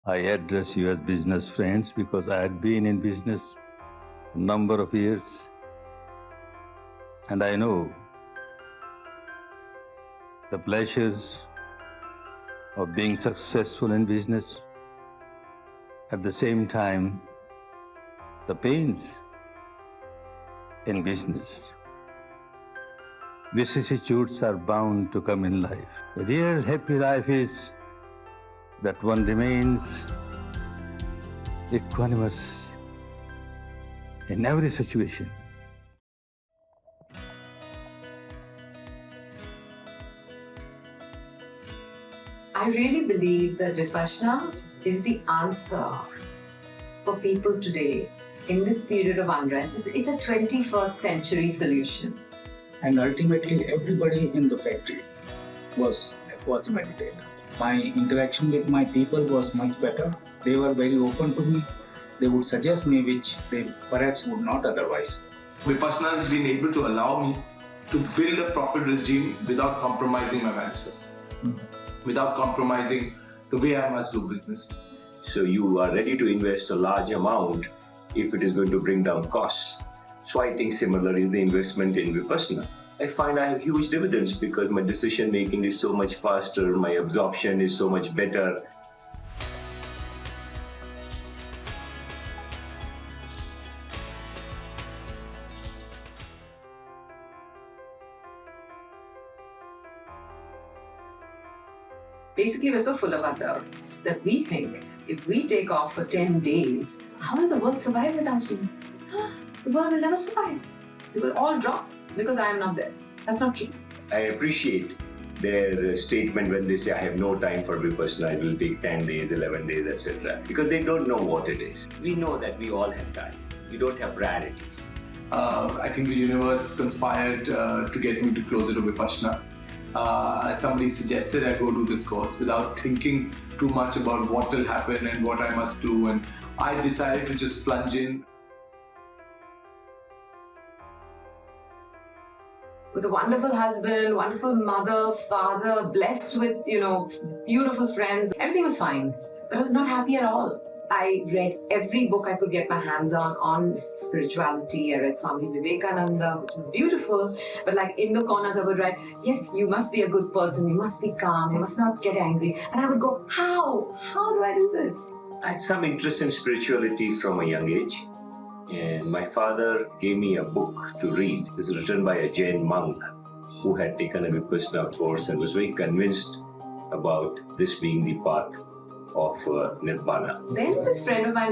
I address you as business friends because I had been in business a number of years, and I know the pleasures of being successful in business. At the same time, the pains in business. Vicissitudes are bound to come in life. The real happy life is that one remains equanimous in every situation. I really believe that Vipassana is the answer for people today in this period of unrest. It's a 21st century solution. And ultimately, everybody in the factory was a meditator. My interaction with my people was much better. They were very open to me. They would suggest me which they perhaps would not otherwise. Vipassana has been able to allow me to build a profit regime without compromising my values, without compromising the way I must do business. So you are ready to invest a large amount if it is going to bring down costs. So I think similar is the investment in Vipassana. I find I have huge dividends because my decision making is so much faster, my absorption is so much better. Basically, we're so full of ourselves that we think if we take off for 10 days, how will the world survive without me? The world will never survive. It will all drop because I am not there. That's not true. I appreciate their statement when they say I have no time for Vipassana, it will take 10 days, 11 days, etc. Because they don't know what it is. We know that we all have time. We don't have priorities. I think the universe conspired to get me to closer to Vipassana. Somebody suggested I go do this course without thinking too much about what will happen and what I must do, and I decided to just plunge in. With a wonderful husband, wonderful mother, father, blessed with, beautiful friends. Everything was fine, but I was not happy at all. I read every book I could get my hands on spirituality. I read Swami Vivekananda, which was beautiful, but like in the corners I would write, yes, you must be a good person, you must be calm, you must not get angry. And I would go, how? How do I do this? I had some interest in spirituality from a young age. And my father gave me a book to read. It was written by a Jain monk who had taken a Vipassana course and was very convinced about this being the path of Nirvana. Then this friend of mine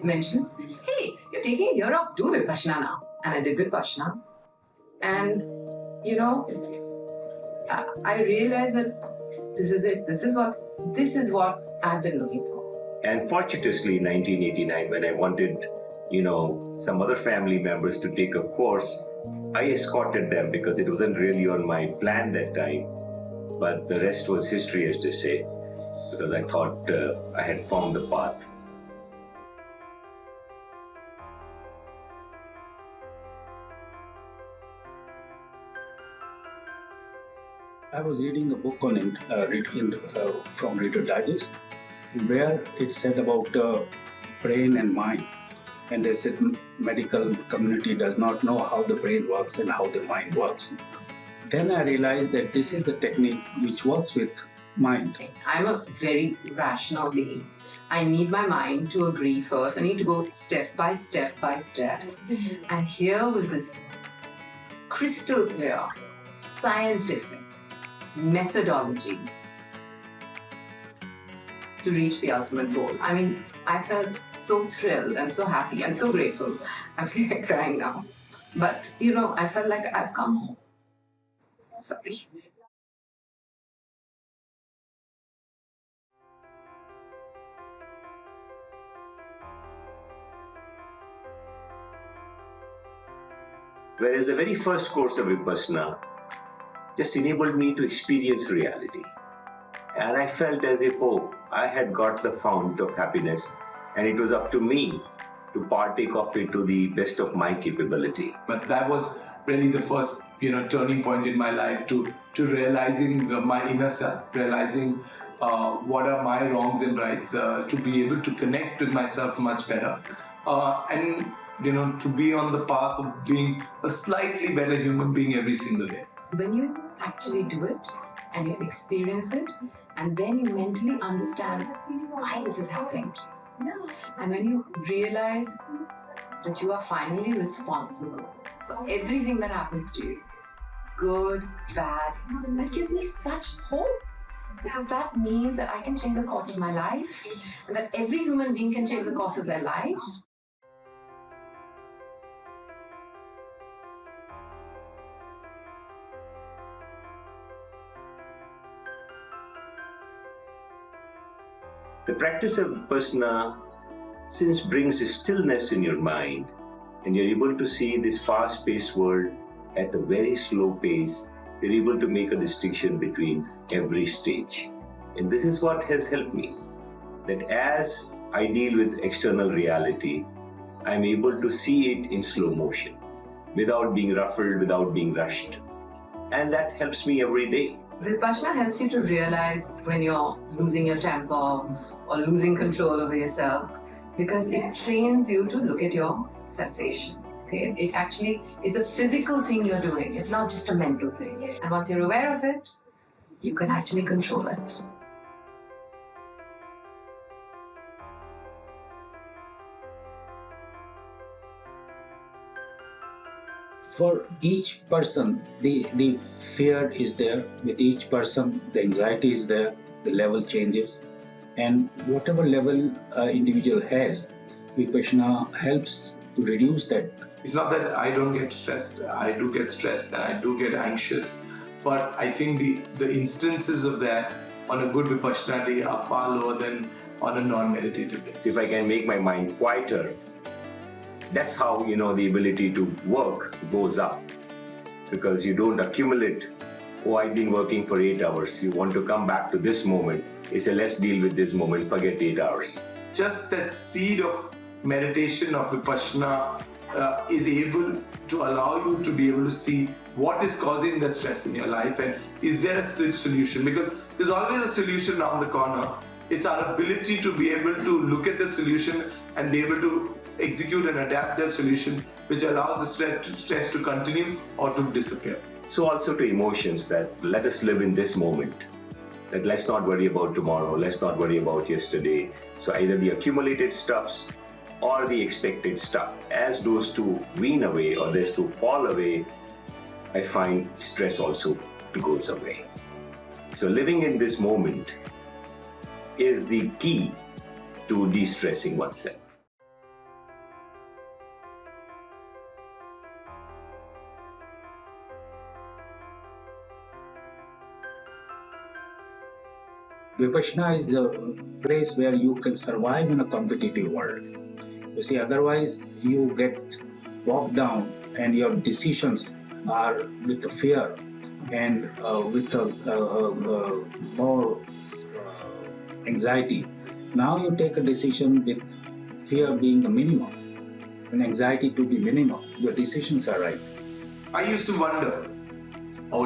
mentions, hey, you're taking a year off, do Vipassana now. And I did Vipassana. And, I realized that this is it. This is what I've been looking for. And fortuitously, in 1989, when I wanted some other family members to take a course, I escorted them because it wasn't really on my plan that time. But the rest was history, as they say, because I thought I had found the path. I was reading a book on from Reader Digest, where it said about brain and mind. And they said medical community does not know how the brain works and how the mind works. Then I realized that this is a technique which works with mind. I'm a very rational being. I need my mind to agree first. I need to go step by step by step. And here was this crystal clear, scientific methodology to reach the ultimate goal. I mean, I felt so thrilled and so happy and so grateful. I feel like crying now. But, I felt like I've come home. Sorry. Whereas the very first course of Vipassana just enabled me to experience reality. And I felt as if, I had got the fount of happiness, and it was up to me to partake of it to the best of my capability. But that was really the first, turning point in my life to realizing my inner self, realizing what are my wrongs and rights, to be able to connect with myself much better, and to be on the path of being a slightly better human being every single day. When you actually do it and you experience it, and then you mentally understand why this is happening to you, and when you realize that you are finally responsible for everything that happens to you, good, bad, that gives me such hope. Because that means that I can change the course of my life, and that every human being can change the course of their life. The practice of Vipassana since brings a stillness in your mind, and you're able to see this fast-paced world at a very slow pace. You're able to make a distinction between every stage. And this is what has helped me. That as I deal with external reality, I'm able to see it in slow motion, without being ruffled, without being rushed. And that helps me every day. Vipassana helps you to realize when you're losing your temper or losing control over yourself, because it trains you to look at your sensations. Okay? It actually is a physical thing you're doing. It's not just a mental thing. And once you're aware of it, you can actually control it. For each person, the fear is there. With each person, the anxiety is there. The level changes. And whatever level individual has, Vipassana helps to reduce that. It's not that I don't get stressed. I do get stressed and I do get anxious. But I think the instances of that on a good Vipassana day are far lower than on a non-meditative day. If I can make my mind quieter, that's how, the ability to work goes up. Because you don't accumulate, I've been working for 8 hours. You want to come back to this moment. It's let's deal with this moment, forget 8 hours. Just that seed of meditation, of Vipassana, is able to allow you to be able to see what is causing that stress in your life, and is there a solution? Because there's always a solution around the corner. It's our ability to be able to look at the solution and be able to execute and adapt that solution, which allows the stress to continue or to disappear. So also to emotions, that let us live in this moment. That let's not worry about tomorrow, let's not worry about yesterday. So either the accumulated stuffs or the expected stuff. As those two wean away or those two fall away, I find stress also goes away. So living in this moment is the key to de-stressing oneself. Vipassana is the place where you can survive in a competitive world. You see, otherwise you get bogged down and your decisions are with the fear and with more anxiety. Now you take a decision with fear being the minimum and anxiety to be minimum. Your decisions are right. I used to wonder,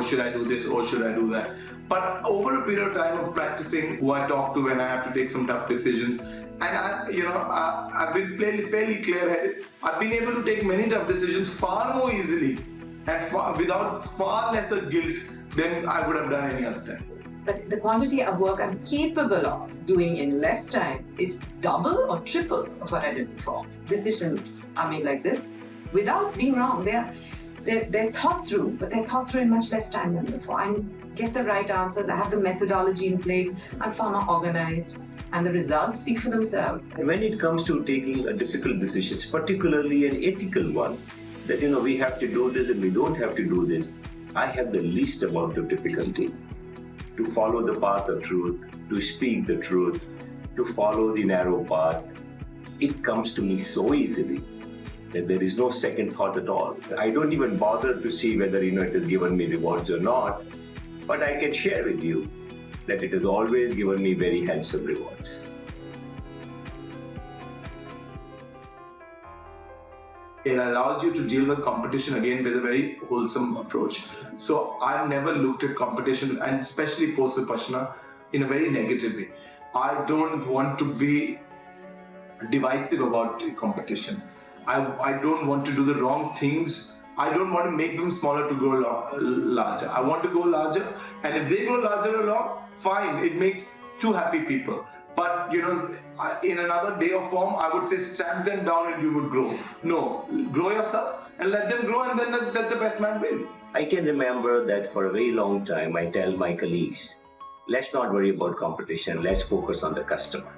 should I do this or should I do that? But over a period of time of practicing, who I talk to when I have to take some tough decisions, and I've been fairly clear-headed. I've been able to take many tough decisions far more easily and without far lesser guilt than I would have done any other time. But the quantity of work I'm capable of doing in less time is double or triple of what I did before. Decisions are made like this without being wrong. They're thought through, but they're thought through in much less time than before. I get the right answers, I have the methodology in place, I'm far more organized, and the results speak for themselves. And when it comes to taking a difficult decision, particularly an ethical one, that we have to do this and we don't have to do this, I have the least amount of difficulty to follow the path of truth, to speak the truth, to follow the narrow path. It comes to me so easily that there is no second thought at all. I don't even bother to see whether it has given me rewards or not, but I can share with you that it has always given me very handsome rewards. It allows you to deal with competition again with a very wholesome approach. So I've never looked at competition, and especially post Vipassana, in a very negative way. I don't want to be divisive about competition. I don't want to do the wrong things. I don't want to make them smaller to grow larger. I want to go larger, and if they grow larger along, fine. It makes two happy people. But in another day or form, I would say stamp them down and you would grow. No, grow yourself and let them grow, and then let the best man win. I can remember that for a very long time, I tell my colleagues, let's not worry about competition, let's focus on the customer.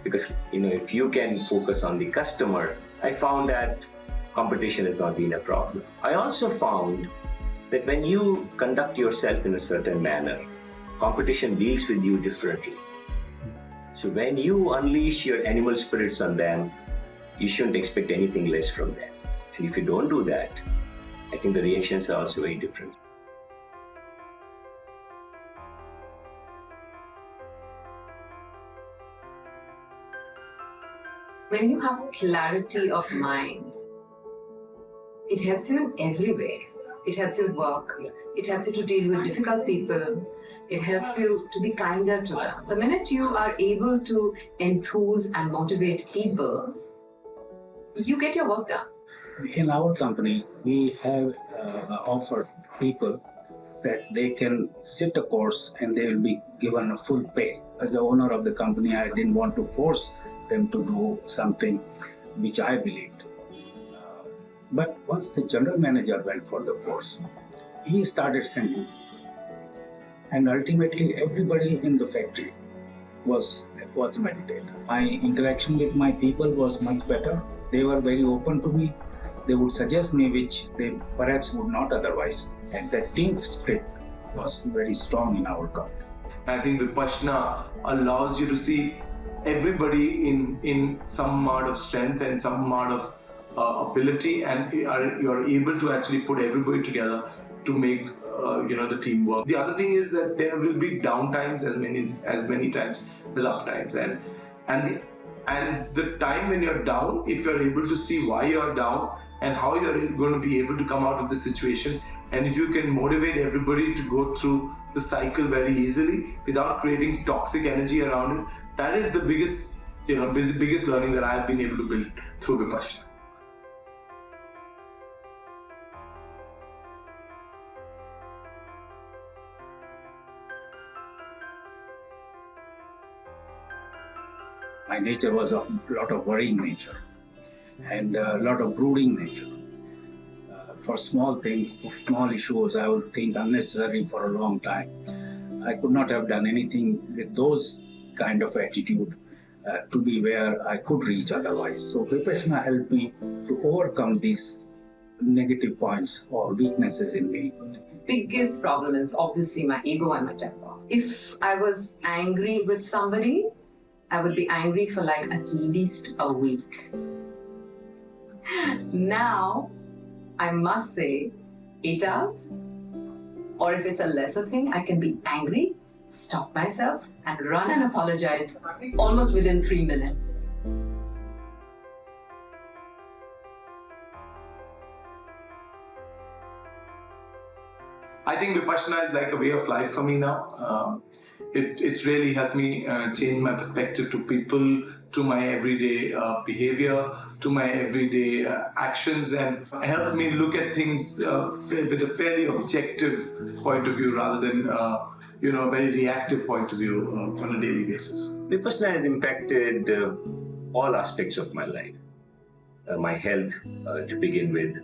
Because, if you can focus on the customer, I found that competition has not been a problem. I also found that when you conduct yourself in a certain manner, competition deals with you differently. So when you unleash your animal spirits on them, you shouldn't expect anything less from them. And if you don't do that, I think the reactions are also very different. When you have clarity of mind, it helps you in every way. It helps you at work. It helps you to deal with difficult people. It helps you to be kinder to them. The minute you are able to enthuse and motivate people, you get your work done. In our company, we have offered people that they can sit a course and they will be given a full pay. As the owner of the company, I didn't want to force them to do something which I believed. But once the general manager went for the course, he started sending. And ultimately, everybody in the factory was meditated. My interaction with my people was much better. They were very open to me. They would suggest me which they perhaps would not otherwise. And that team spirit was very strong in our company. I think Vipassana allows you to see everybody in some amount of strength and some amount of ability, and you're able to actually put everybody together to make the team work. The other thing is that there will be down times as many times as up times, and the time when you're down, if you're able to see why you're down and how you're going to be able to come out of the situation, and if you can motivate everybody to go through the cycle very easily without creating toxic energy around it, that is the biggest learning that I have been able to build through Vipassana. My nature was of a lot of worrying nature and a lot of brooding nature. For small things, for small issues, I would think unnecessary for a long time. I could not have done anything with those kind of attitude to be where I could reach otherwise. So Vipassana helped me to overcome these negative points or weaknesses in me. Biggest problem is obviously my ego and my temper. If I was angry with somebody, I would be angry for like at least a week. Now, I must say 8 hours, or if it's a lesser thing, I can be angry, stop myself, and run and apologize almost within 3 minutes. I think Vipassana is like a way of life for me now. It's really helped me change my perspective to people, to my everyday behavior, to my everyday actions, and helped me look at things with a fairly objective point of view rather than a very reactive point of view on a daily basis. Vipassana has impacted all aspects of my life. My health, to begin with,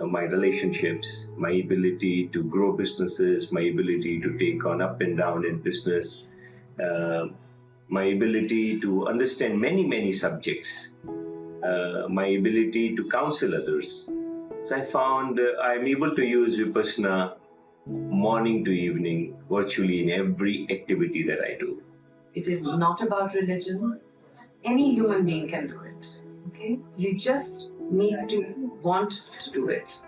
my relationships, my ability to grow businesses, my ability to take on up and down in business, my ability to understand many subjects, my ability to counsel others. So I found I'm able to use Vipassana morning to evening, virtually in every activity that I do. It is not about religion. Any human being can do it. Okay? You just need to want to do it.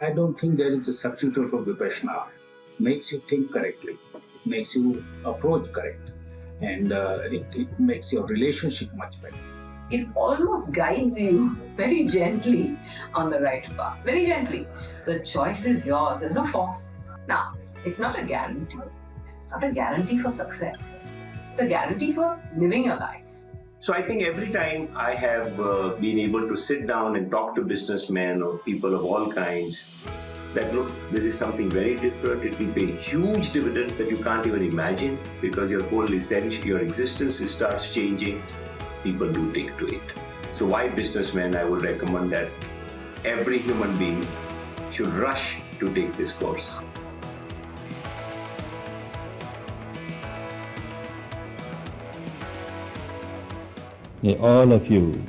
I don't think there is a substitute for Vipassana. It makes you think correctly. It makes you approach correct. And it makes your relationship much better. It almost guides you very gently on the right path. Very gently. The choice is yours. There's no force. Now, it's not a guarantee. It's not a guarantee for success. It's a guarantee for living your life. So I think every time I have been able to sit down and talk to businessmen or people of all kinds, that look, this is something very different. It will pay huge dividends that you can't even imagine because your whole essential, your existence starts changing. People do take to it. So why businessmen? I would recommend that every human being should rush to take this course. May all of you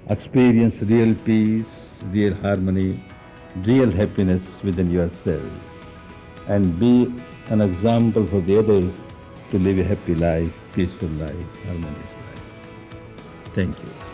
experience real peace, real harmony, real happiness within yourself, and be an example for the others to live a happy life, peaceful life, harmonious life. Thank you.